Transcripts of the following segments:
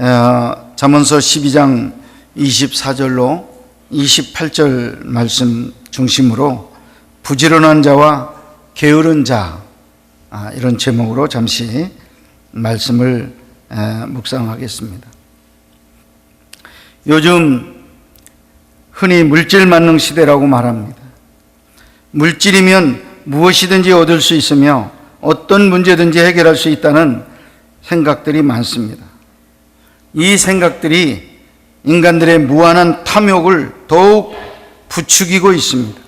잠언서 12장 24절로 28절 말씀 중심으로 부지런한 자와 게으른 자, 이런 제목으로 잠시 말씀을 묵상하겠습니다. 요즘 흔히 물질 만능 시대라고 말합니다. 물질이면 무엇이든지 얻을 수 있으며 어떤 문제든지 해결할 수 있다는 생각들이 많습니다. 이 생각들이 인간들의 무한한 탐욕을 더욱 부추기고 있습니다.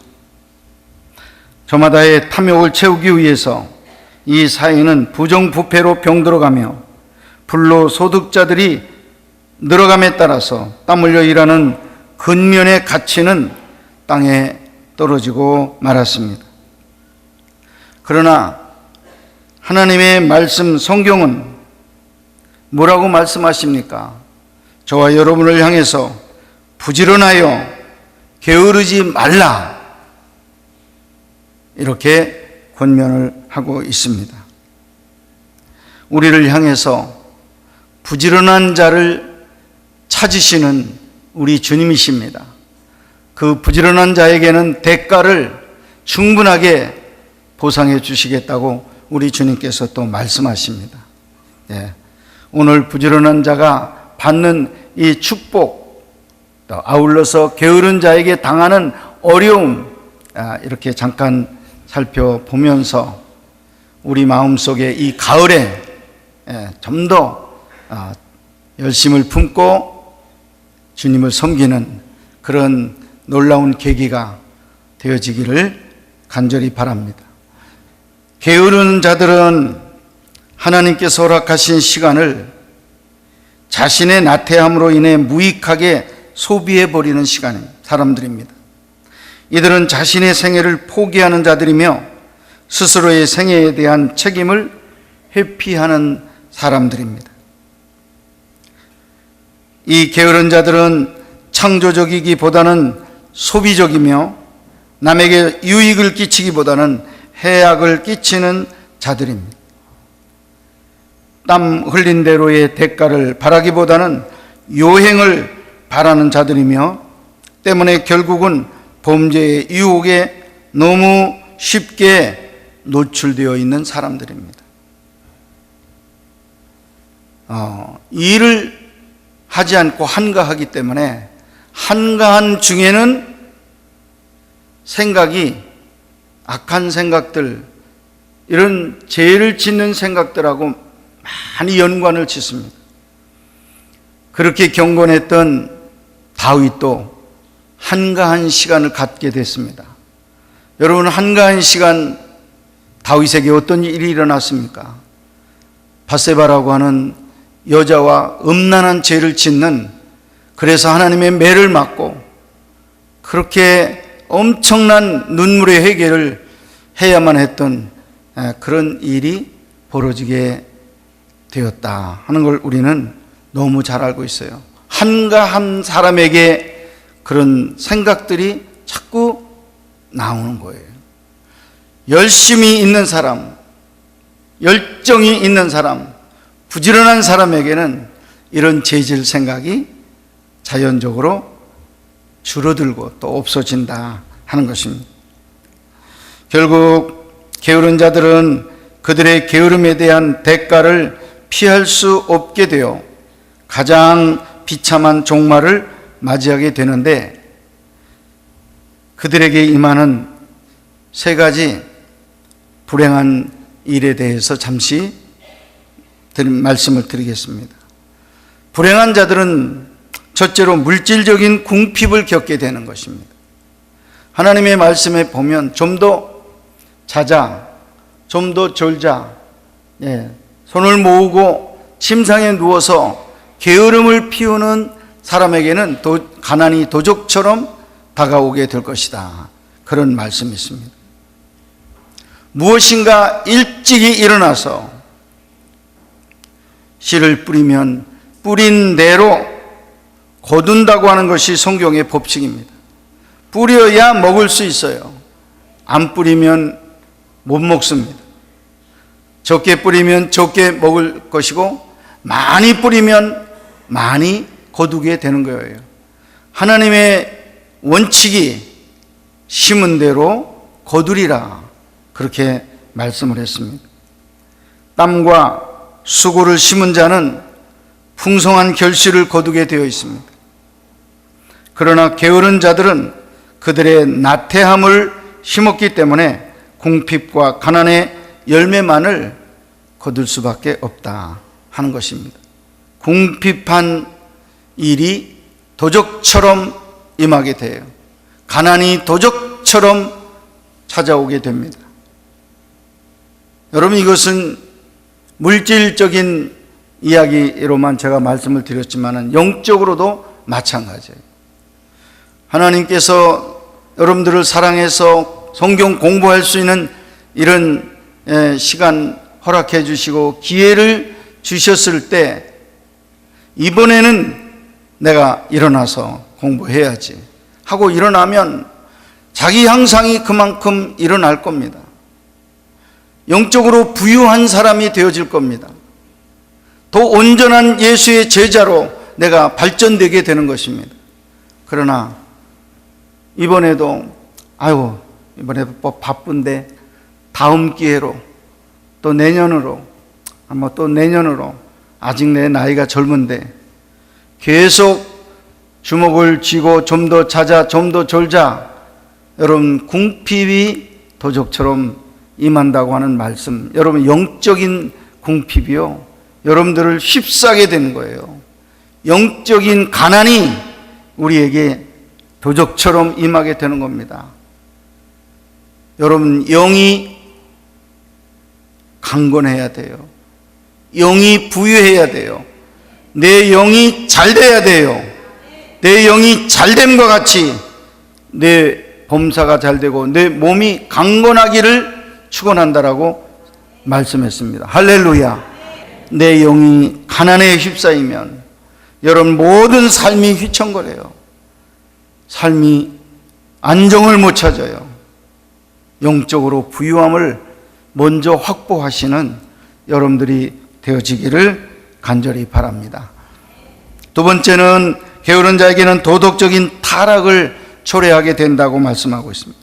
저마다의 탐욕을 채우기 위해서 이 사회는 부정부패로 병들어가며 불로소득자들이 늘어감에 따라서 땀 흘려 일하는 근면의 가치는 땅에 떨어지고 말았습니다. 그러나 하나님의 말씀 성경은 뭐라고 말씀하십니까? 저와 여러분을 향해서 부지런하여 게으르지 말라, 이렇게 권면을 하고 있습니다. 우리를 향해서 부지런한 자를 찾으시는 우리 주님이십니다. 그 부지런한 자에게는 대가를 충분하게 보상해 주시겠다고 우리 주님께서 또 말씀하십니다. 오늘 부지런한 자가 받는 이 축복, 또 아울러서 게으른 자에게 당하는 어려움, 이렇게 잠깐 살펴보면서 우리 마음속에 이 가을에 좀 더 열심을 품고 주님을 섬기는 그런 놀라운 계기가 되어지기를 간절히 바랍니다. 게으른 자들은 하나님께서 허락하신 시간을 자신의 나태함으로 인해 무익하게 소비해버리는 사람들입니다. 이들은 자신의 생애를 포기하는 자들이며 스스로의 생애에 대한 책임을 회피하는 사람들입니다. 이 게으른 자들은 창조적이기보다는 소비적이며 남에게 유익을 끼치기보다는 해악을 끼치는 자들입니다. 땀 흘린 대로의 대가를 바라기보다는 요행을 바라는 자들이며 때문에 결국은 범죄의 유혹에 너무 쉽게 노출되어 있는 사람들입니다. 일을 하지 않고 한가하기 때문에 한가한 중에는 생각이 악한 생각들, 이런 죄를 짓는 생각들하고 많이 연관을 짓습니다. 그렇게 경건했던 다윗도 한가한 시간을 갖게 됐습니다. 여러분, 한가한 시간 다윗에게 어떤 일이 일어났습니까? 밧세바라고 하는 여자와 음란한 죄를 짓는, 그래서 하나님의 매를 맞고 그렇게 엄청난 눈물의 회개를 해야만 했던 그런 일이 벌어지게 되었다 하는 걸 우리는 너무 잘 알고 있어요. 한가한 사람에게 그런 생각들이 자꾸 나오는 거예요. 열심히 있는 사람, 열정이 있는 사람, 부지런한 사람에게는 이런 죄질 생각이 자연적으로 줄어들고 또 없어진다 하는 것입니다. 결국 게으른 자들은 그들의 게으름에 대한 대가를 피할 수 없게 되어 가장 비참한 종말을 맞이하게 되는데, 그들에게 임하는 세 가지 불행한 일에 대해서 잠시 말씀을 드리겠습니다. 불행한 자들은 첫째로 물질적인 궁핍을 겪게 되는 것입니다. 하나님의 말씀에 보면 좀 더 자자, 좀 더 졸자, 손을 모으고 침상에 누워서 게으름을 피우는 사람에게는 가난이 도적처럼 다가오게 될 것이다, 그런 말씀이 있습니다. 무엇인가 일찍이 일어나서 씨를 뿌리면 뿌린 대로 거둔다고 하는 것이 성경의 법칙입니다. 뿌려야 먹을 수 있어요. 안 뿌리면 못 먹습니다. 적게 뿌리면 적게 먹을 것이고, 많이 뿌리면 많이 거두게 되는 거예요. 하나님의 원칙이 심은 대로 거두리라, 그렇게 말씀을 했습니다. 땀과 수고를 심은 자는 풍성한 결실을 거두게 되어 있습니다. 그러나 게으른 자들은 그들의 나태함을 심었기 때문에 궁핍과 가난의 열매만을 거둘 수밖에 없다 하는 것입니다. 궁핍한 일이 도적처럼 임하게 돼요. 가난이 도적처럼 찾아오게 됩니다. 여러분, 이것은 물질적인 이야기로만 제가 말씀을 드렸지만 영적으로도 마찬가지예요. 하나님께서 여러분들을 사랑해서 성경 공부할 수 있는 이런 시간 허락해 주시고 기회를 주셨을 때, 이번에는 내가 일어나서 공부해야지 하고 일어나면 자기 향상이 그만큼 일어날 겁니다. 영적으로 부유한 사람이 되어질 겁니다. 더 온전한 예수의 제자로 내가 발전되게 되는 것입니다. 그러나 이번에도 이번에 바쁜데 다음 기회로, 또 내년으로, 또 내년으로, 아직 내 나이가 젊은데 계속 주먹을 쥐고 좀 더 자자, 좀 더 졸자, 여러분 궁핍이 도적처럼 임한다고 하는 말씀, 여러분 영적인 궁핍이요, 여러분들을 휩싸게 되는 거예요. 영적인 가난이 우리에게 도적처럼 임하게 되는 겁니다. 여러분, 영이 강건해야 돼요. 영이 부유해야 돼요. 내 영이 잘 돼야 돼요. 내 영이 잘됨과 같이 내 범사가 잘 되고 내 몸이 강건하기를 축원한다라고 말씀했습니다. 할렐루야. 내 영이 가난에 휩싸이면 여러분 모든 삶이 휘청거려요. 삶이 안정을 못 찾아요. 영적으로 부유함을 먼저 확보하시는 여러분들이 되어지기를 간절히 바랍니다. 두 번째는 게으른 자에게는 도덕적인 타락을 초래하게 된다고 말씀하고 있습니다.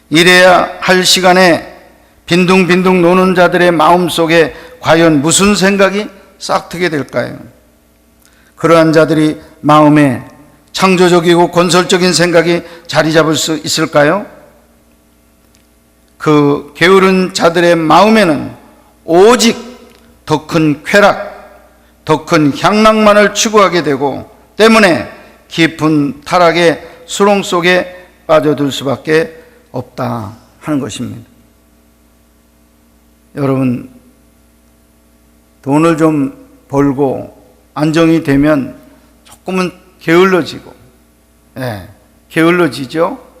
이래야 할 시간에 빈둥빈둥 노는 자들의 마음속에 과연 무슨 생각이 싹트게 될까요? 그러한 자들이 마음에 창조적이고 건설적인 생각이 자리 잡을 수 있을까요? 그 게으른 자들의 마음에는 오직 더 큰 쾌락, 더 큰 향락만을 추구하게 되고 때문에 깊은 타락의 수렁 속에 빠져들 수밖에 없다 하는 것입니다. 여러분, 돈을 좀 벌고 안정이 되면 조금은 게을러지고, 게을러지죠?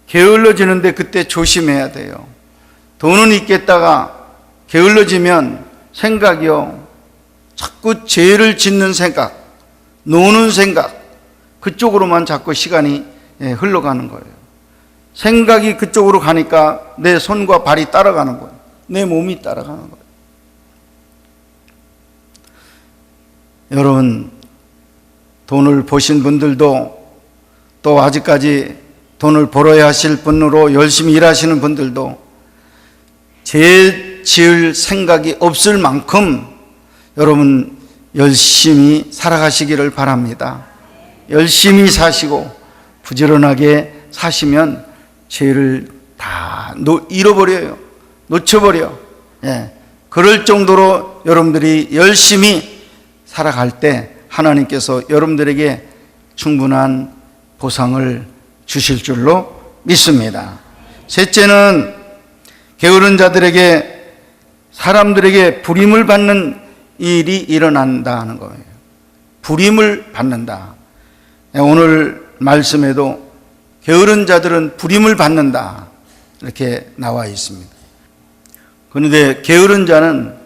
게을러지는데 그때 조심해야 돼요. 돈은 있겠다가 게을러지면 생각이요, 자꾸 죄를 짓는 생각, 노는 생각, 그쪽으로만 자꾸 시간이 흘러가는 거예요. 생각이 그쪽으로 가니까 내 손과 발이 따라가는 거예요. 내 몸이 따라가는 거예요. 여러분, 돈을 버신 분들도, 또 아직까지 돈을 벌어야 하실 분으로 열심히 일하시는 분들도 죄 지을 생각이 없을 만큼 여러분 열심히 살아가시기를 바랍니다. 열심히 사시고 부지런하게 사시면 죄를 다 잃어버려요. 놓쳐버려. 그럴 정도로 여러분들이 열심히 살아갈 때 하나님께서 여러분들에게 충분한 보상을 주실 줄로 믿습니다. 셋째는 게으른 자들에게, 사람들에게 부림을 받는 일이 일어난다는 거예요. 부림을 받는다. 오늘 말씀에도 게으른 자들은 부림을 받는다 이렇게 나와 있습니다. 그런데 게으른 자는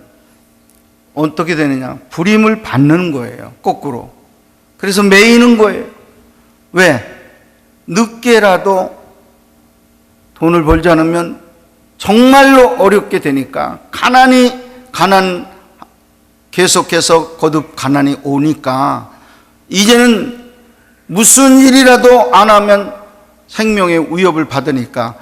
어떻게 되느냐? 부림을 받는 거예요. 거꾸로. 그래서 매이는 거예요. 왜? 늦게라도 돈을 벌지 않으면 정말로 어렵게 되니까 가난한 계속해서 거듭 가난이 오니까 이제는 무슨 일이라도 안 하면 생명의 위협을 받으니까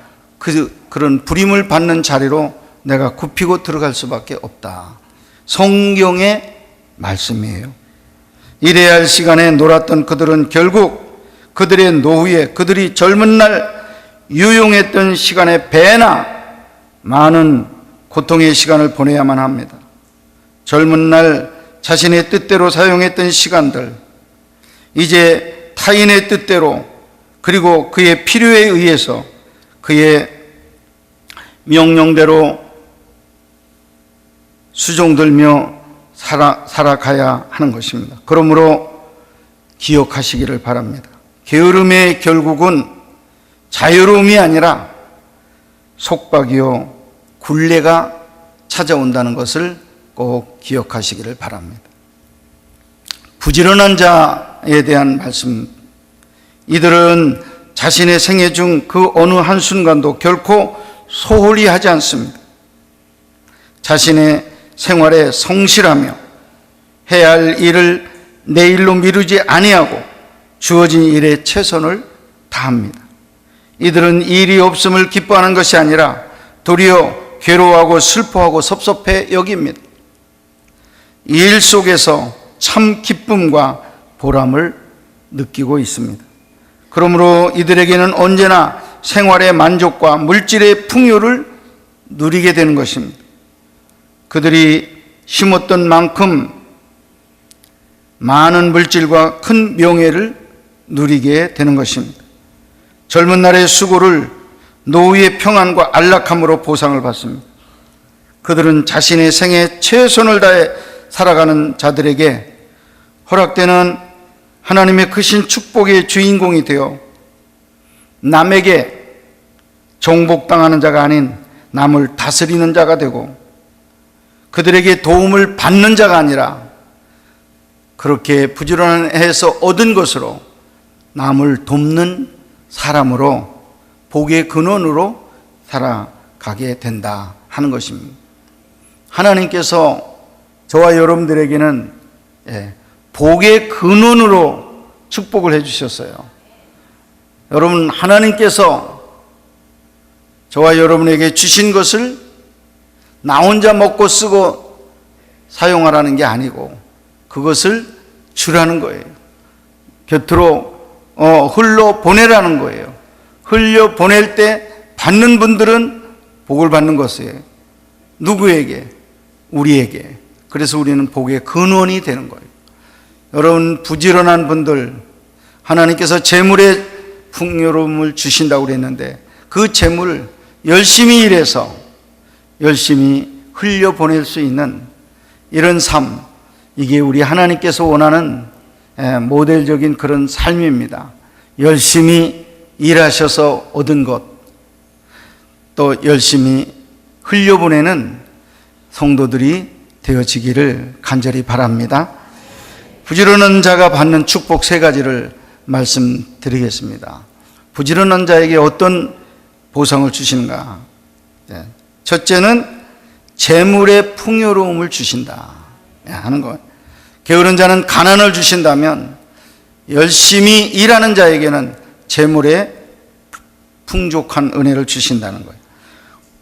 그런 부림을 받는 자리로 내가 굽히고 들어갈 수밖에 없다. 성경의 말씀이에요. 이래야 할 시간에 놀았던 그들은 결국 그들의 노후에, 그들이 젊은 날 유용했던 시간에 배나 많은 고통의 시간을 보내야만 합니다. 젊은 날 자신의 뜻대로 사용했던 시간들, 이제 타인의 뜻대로, 그리고 그의 필요에 의해서 그의 명령대로 수종들며 살아가야 하는 것입니다. 그러므로 기억하시기를 바랍니다. 게으름의 결국은 자유로움이 아니라 속박이요 굴레가 찾아온다는 것을 꼭 기억하시기를 바랍니다. 부지런한 자에 대한 말씀, 이들은 자신의 생애 중 그 어느 한순간도 결코 소홀히 하지 않습니다. 자신의 생활에 성실하며 해야 할 일을 내일로 미루지 아니하고 주어진 일에 최선을 다합니다. 이들은 일이 없음을 기뻐하는 것이 아니라 도리어 괴로워하고 슬퍼하고 섭섭해 여깁니다. 이 일 속에서 참 기쁨과 보람을 느끼고 있습니다. 그러므로 이들에게는 언제나 생활의 만족과 물질의 풍요를 누리게 되는 것입니다. 그들이 심었던 만큼 많은 물질과 큰 명예를 누리게 되는 것입니다. 젊은 날의 수고를 노후의 평안과 안락함으로 보상을 받습니다. 그들은 자신의 생에 최선을 다해 살아가는 자들에게 허락되는 하나님의 크신 축복의 주인공이 되어 남에게 정복당하는 자가 아닌 남을 다스리는 자가 되고, 그들에게 도움을 받는 자가 아니라 그렇게 부지런해서 얻은 것으로 남을 돕는 사람으로 복의 근원으로 살아가게 된다 하는 것입니다. 하나님께서 저와 여러분들에게는 복의 근원으로 축복을 해주셨어요. 여러분, 하나님께서 저와 여러분에게 주신 것을 나 혼자 먹고 쓰고 사용하라는 게 아니고 그것을 주라는 거예요. 곁으로 흘러 보내라는 거예요. 흘려 보낼 때 받는 분들은 복을 받는 것이에요. 누구에게? 우리에게. 그래서 우리는 복의 근원이 되는 거예요. 여러분, 부지런한 분들, 하나님께서 재물의 풍요로움을 주신다고 그랬는데 그 재물을 열심히 일해서 열심히 흘려보낼 수 있는 이런 삶, 이게 우리 하나님께서 원하는 모델적인 그런 삶입니다. 열심히 일하셔서 얻은 것, 또 열심히 흘려보내는 성도들이 되어지기를 간절히 바랍니다. 부지런한 자가 받는 축복 3가지를 말씀드리겠습니다. 부지런한 자에게 어떤 보상을 주시는가? 첫째는 재물의 풍요로움을 주신다 하는 것. 게으른 자는 가난을 주신다면 열심히 일하는 자에게는 재물의 풍족한 은혜를 주신다는 거예요.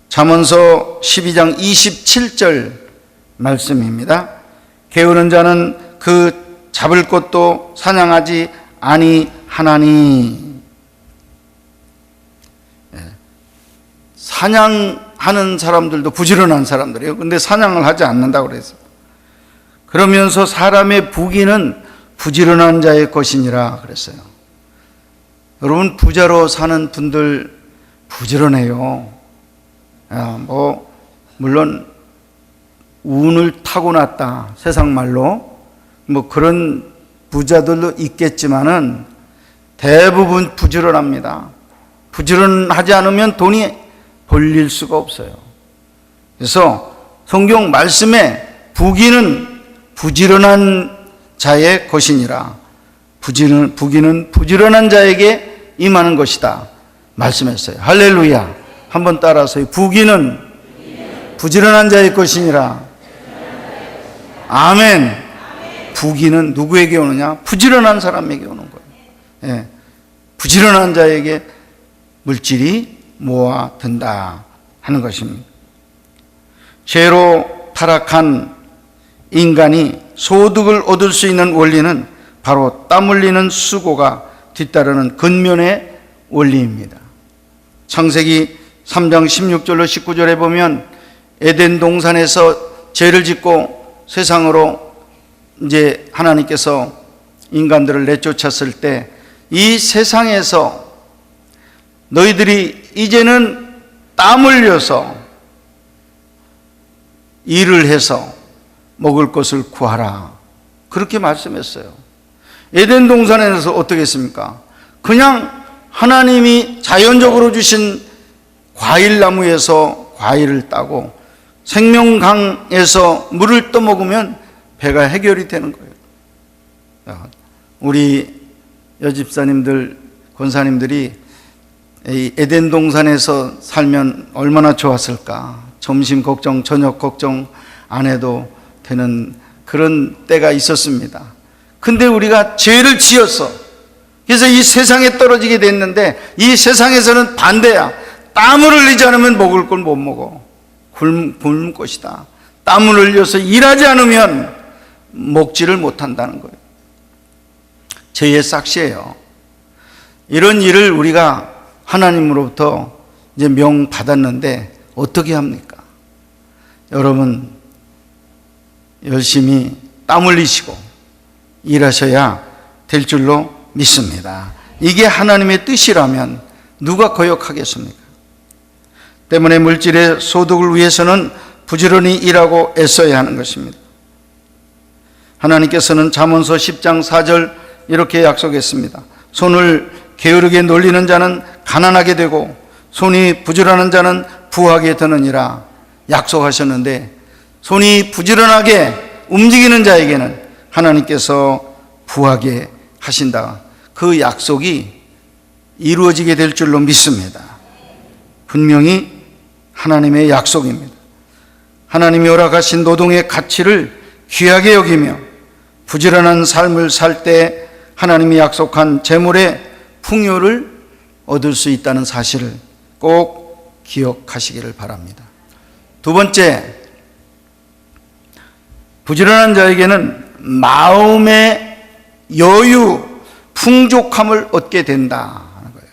잠언서 12장 27절 말씀입니다. 게으른 자는 그 잡을 것도 사냥하지 아니하나니. 사냥하는 사람들도 부지런한 사람들이에요. 근데 사냥을 하지 않는다고 그랬어요. 그러면서 사람의 부귀는 부지런한 자의 것이니라 그랬어요. 여러분, 부자로 사는 분들 부지런해요. 물론 운을 타고났다, 세상 말로 그런 부자들도 있겠지만은 대부분 부지런합니다. 부지런하지 않으면 돈이 벌릴 수가 없어요. 그래서 성경 말씀에 부귀는 부지런한 자의 것이니라, 부귀는 부지런한 자에게 임하는 것이다 말씀했어요. 할렐루야. 한번 따라서요. 부귀는 부지런한 자의 것이니라. 아멘. 부귀는 누구에게 오느냐? 부지런한 사람에게 오는 거예요. 예. 부지런한 자에게 물질이 모아든다 하는 것입니다. 죄로 타락한 인간이 소득을 얻을 수 있는 원리는 바로 땀 흘리는 수고가 뒤따르는 근면의 원리입니다. 창세기 3장 16절로 19절에 보면 에덴 동산에서 죄를 짓고 세상으로 이제 하나님께서 인간들을 내쫓았을 때 이 세상에서 너희들이 이제는 땀 흘려서 일을 해서 먹을 것을 구하라, 그렇게 말씀했어요. 에덴 동산에서 어떻게 했습니까? 그냥 하나님이 자연적으로 주신 과일나무에서 과일을 따고 생명강에서 물을 떠먹으면 배가 해결이 되는 거예요. 우리 여집사님들, 권사님들이 이 에덴 동산에서 살면 얼마나 좋았을까. 점심 걱정, 저녁 걱정 안 해도 되는 그런 때가 있었습니다. 근데 우리가 죄를 지었어. 그래서 이 세상에 떨어지게 됐는데 이 세상에서는 반대야. 땀을 흘리지 않으면 먹을 걸 못 먹어. 굶을 것이다. 땀을 흘려서 일하지 않으면 먹지를 못한다는 거예요. 죄의 싹시예요. 이런 일을 우리가 하나님으로부터 이제 명 받았는데 어떻게 합니까? 여러분 열심히 땀 흘리시고 일하셔야 될 줄로 믿습니다. 이게 하나님의 뜻이라면 누가 거역하겠습니까? 때문에 물질의 소득을 위해서는 부지런히 일하고 애써야 하는 것입니다. 하나님께서는 잠언서 10장 4절 이렇게 약속했습니다. 손을 게으르게 놀리는 자는 가난하게 되고 손이 부지런한 자는 부하게 되느니라 약속하셨는데, 손이 부지런하게 움직이는 자에게는 하나님께서 부하게 하신다. 그 약속이 이루어지게 될 줄로 믿습니다. 분명히 하나님의 약속입니다. 하나님이 허락하신 노동의 가치를 귀하게 여기며 부지런한 삶을 살 때 하나님이 약속한 재물의 풍요를 얻을 수 있다는 사실을 꼭 기억하시기를 바랍니다. 두 번째, 부지런한 자에게는 마음의 여유, 풍족함을 얻게 된다 하는 거예요.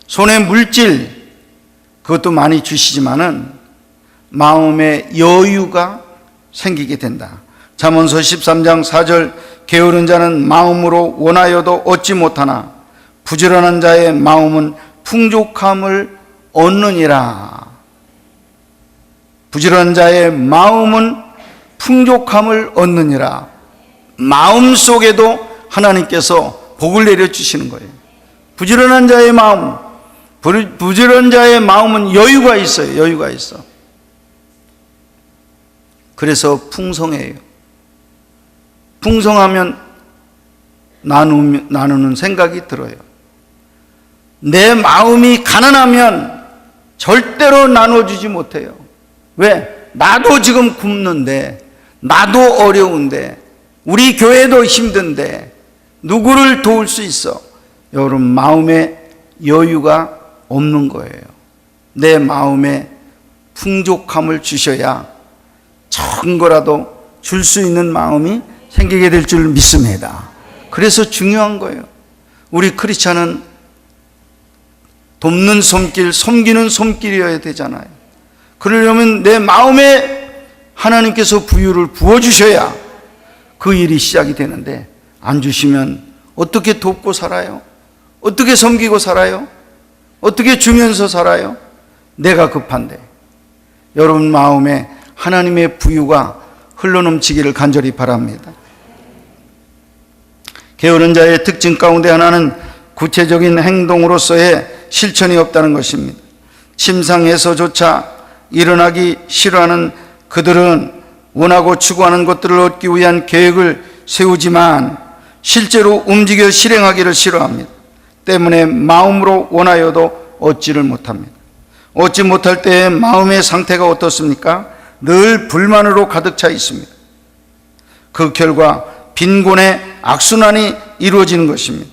손에 물질, 그것도 많이 주시지만은 마음의 여유가 생기게 된다. 잠언서 13장 4절, 게으른 자는 마음으로 원하여도 얻지 못하나 부지런한 자의 마음은 풍족함을 얻느니라. 부지런한 자의 마음은 풍족함을 얻느니라. 마음 속에도 하나님께서 복을 내려주시는 거예요. 부지런한 자의 마음, 부지런한 자의 마음은 여유가 있어요. 여유가 있어. 그래서 풍성해요. 풍성하면 나누는 생각이 들어요. 내 마음이 가난하면 절대로 나눠주지 못해요. 왜? 나도 지금 굶는데, 나도 어려운데, 우리 교회도 힘든데 누구를 도울 수 있어? 여러분, 마음에 여유가 없는 거예요. 내 마음에 풍족함을 주셔야 적은 거라도 줄 수 있는 마음이 생기게 될 줄 믿습니다. 그래서 중요한 거예요. 우리 크리스찬은 돕는 손길, 섬기는 손길이어야 되잖아요. 그러려면 내 마음에 하나님께서 부유를 부어주셔야 그 일이 시작이 되는데, 안 주시면 어떻게 돕고 살아요? 어떻게 섬기고 살아요? 어떻게 주면서 살아요? 내가 급한데. 여러분 마음에 하나님의 부유가 흘러넘치기를 간절히 바랍니다. 게으른 자의 특징 가운데 하나는 구체적인 행동으로서의 실천이 없다는 것입니다. 침상에서조차 일어나기 싫어하는 그들은 원하고 추구하는 것들을 얻기 위한 계획을 세우지만 실제로 움직여 실행하기를 싫어합니다. 때문에 마음으로 원하여도 얻지를 못합니다. 얻지 못할 때의 마음의 상태가 어떻습니까? 늘 불만으로 가득 차 있습니다. 그 결과 빈곤의 악순환이 이루어지는 것입니다.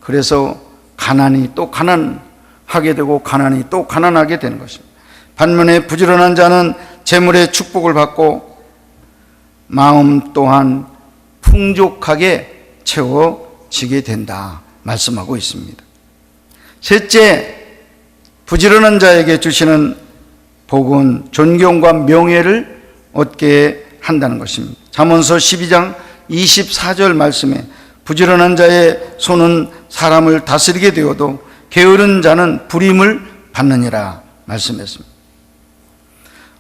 그래서 가난이 또 가난하게 되고 가난이 또 가난하게 되는 것입니다. 반면에 부지런한 자는 재물의 축복을 받고 마음 또한 풍족하게 채워지게 된다 말씀하고 있습니다. 셋째, 부지런한 자에게 주시는 복은 존경과 명예를 얻게 한다는 것입니다. 잠언서 12장 24절 말씀에 부지런한 자의 손은 사람을 다스리게 되어도 게으른 자는 불임을 받느니라 말씀했습니다.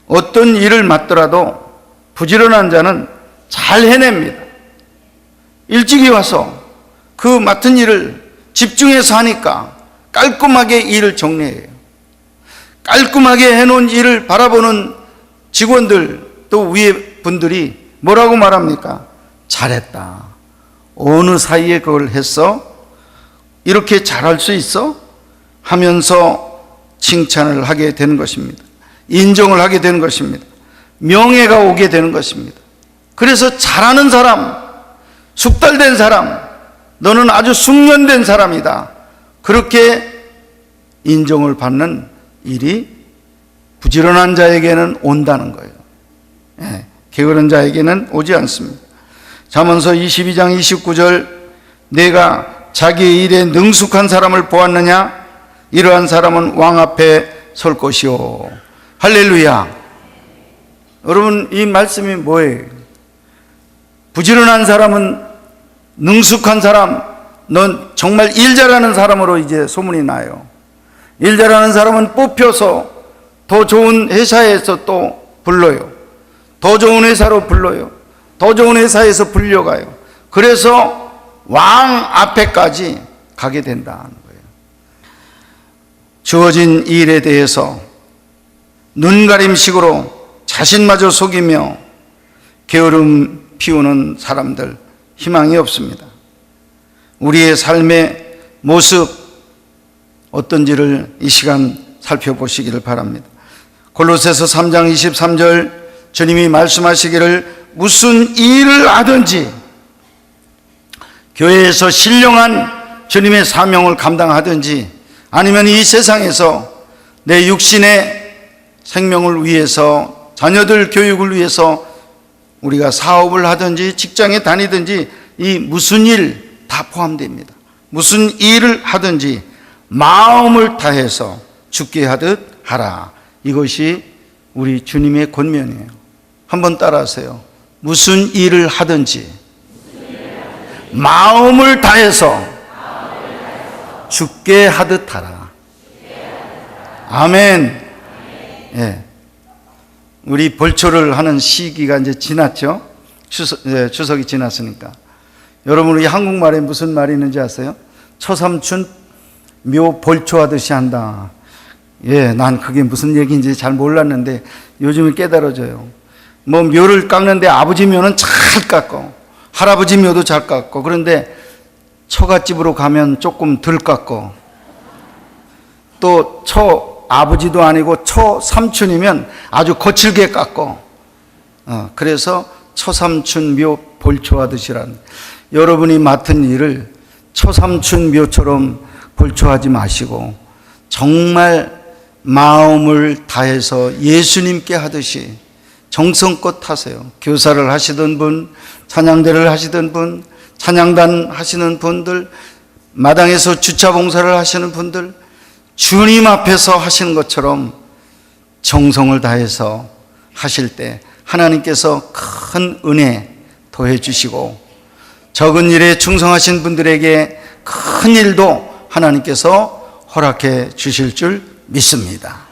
어떤 일을 맡더라도 부지런한 자는 잘 해냅니다. 일찍이 와서 그 맡은 일을 집중해서 하니까 깔끔하게 일을 정리해요. 깔끔하게 해놓은 일을 바라보는 직원들 또 위에 분들이 뭐라고 말합니까? 잘했다. 어느 사이에 그걸 했어? 이렇게 잘할 수 있어? 하면서 칭찬을 하게 되는 것입니다. 인정을 하게 되는 것입니다. 명예가 오게 되는 것입니다. 그래서 잘하는 사람, 숙달된 사람, 너는 아주 숙련된 사람이다. 그렇게 인정을 받는 일이 부지런한 자에게는 온다는 거예요. 예, 게으른 자에게는 오지 않습니다. 잠언서 22장 29절 내가 자기의 일에 능숙한 사람을 보았느냐? 이러한 사람은 왕 앞에 설 것이요. 할렐루야. 여러분, 이 말씀이 뭐예요? 부지런한 사람은 능숙한 사람, 넌 정말 일 잘하는 사람으로 이제 소문이 나요. 일 잘하는 사람은 뽑혀서 더 좋은 회사에서 또 불러요. 더 좋은 회사로 불러요. 더 좋은 회사에서 불려가요. 그래서 왕 앞에까지 가게 된다는 거예요. 주어진 일에 대해서 눈가림식으로 자신마저 속이며 게으름 피우는 사람들 희망이 없습니다. 우리의 삶의 모습 어떤지를 이 시간 살펴보시기를 바랍니다. 골로새서 3장 23절 주님이 말씀하시기를 무슨 일을 하든지 교회에서 신령한 주님의 사명을 감당하든지 아니면 이 세상에서 내 육신의 생명을 위해서 자녀들 교육을 위해서 우리가 사업을 하든지 직장에 다니든지 이 무슨 일 다 포함됩니다. 무슨 일을 하든지 마음을 다해서 주께 하듯 하라. 이것이 우리 주님의 권면이에요. 한번 따라하세요. 무슨 일을 하든지 마음을 다해서 주께 하듯 하라. 아멘. 예. 우리 벌초를 하는 시기가 이제 지났죠. 추석이 지났으니까. 여러분, 우리 한국말에 무슨 말이 있는지 아세요? 처삼춘 묘 벌초하듯이 한다. 예, 난 그게 무슨 얘기인지 잘 몰랐는데 요즘은 깨달아져요. 뭐 묘를 깎는데 아버지 묘는 잘 깎고 할아버지 묘도 잘 깎고, 그런데 처갓집으로 가면 조금 덜 깎고, 또 처아버지도 아니고 처삼촌이면 아주 거칠게 깎고, 그래서 처삼촌 묘 벌초하듯이란, 여러분이 맡은 일을 처삼촌 묘처럼 벌초하지 마시고 정말 마음을 다해서 예수님께 하듯이 정성껏 하세요. 교사를 하시던 분, 찬양대를 하시던 분, 찬양단 하시는 분들, 마당에서 주차 봉사를 하시는 분들, 주님 앞에서 하시는 것처럼 정성을 다해서 하실 때 하나님께서 큰 은혜 더해 주시고, 적은 일에 충성하신 분들에게 큰 일도 하나님께서 허락해 주실 줄 믿습니다.